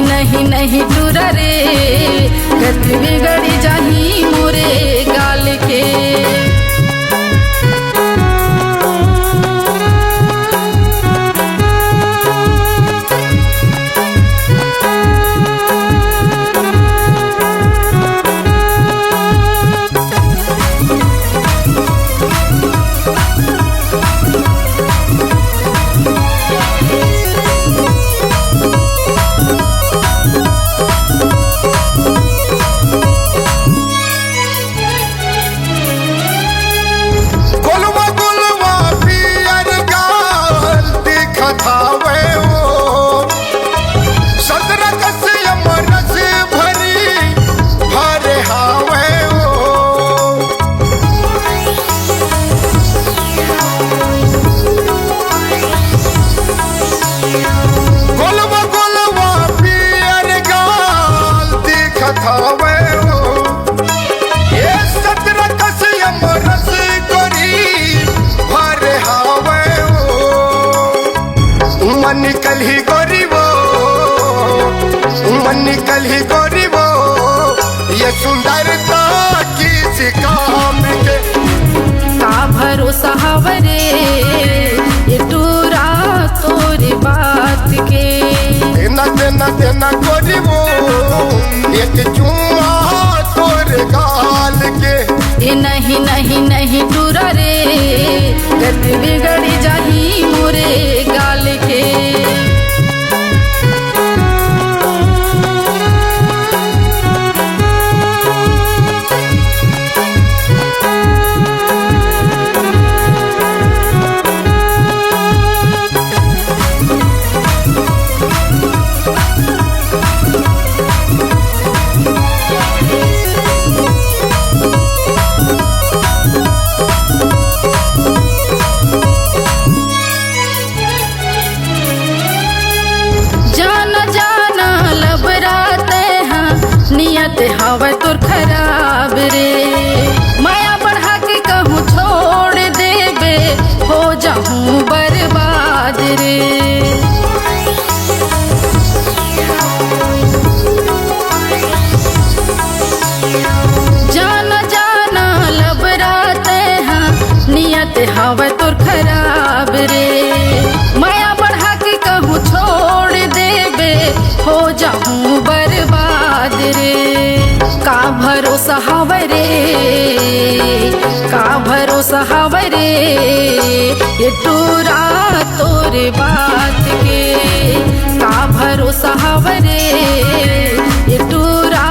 नहीं नहीं नहीं टूरा रे, गत बिगड़ जाही मोरे गाल के। निकल ही गोरी वो, निकल ही गोरी वो, ये सुंदरता किसी काम के। का भरोसा हवरे ये टूरा तोरी बात के। देना देना देना गोरी वो, एक चुम्मा तोरे गाल के। ये नहीं नहीं नहीं टूरा रे, गत बिगड़ जाही मोरे गाल के। नियत हवा तोर खराब रे, माया बढ़ा के कहूँ छोड़ देबे, हो जाऊँ बर्बाद रे। जाना जाना लबराते हाँ, नियत हवा तोर खराब रे, माया बढ़ा के कहूँ छोड़ देबे, हो जाऊँ बर्बाद रे। का भरोसा हवरे, का भरोसा हवरे ये टूरा तोरे बात के। का भरोसा हवरे ये टूरा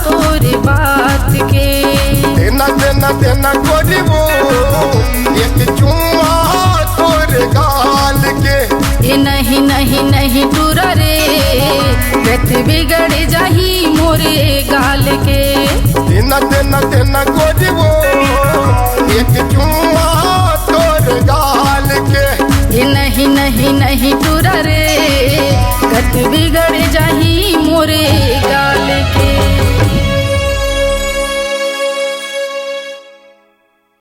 तोरे बात के। देना देना देना गोरी वो, एक चुम्मा तोरे गाल के। ये नहीं नहीं नहीं टूरा रे, गत बिगड़ जाही मोरे गाल के। देना देना देना गोरी वो, एक चुम्मा तोरे गाल के। ये नहीं नहीं नहीं टूरा रे, गत बिगड़ जाही मोरे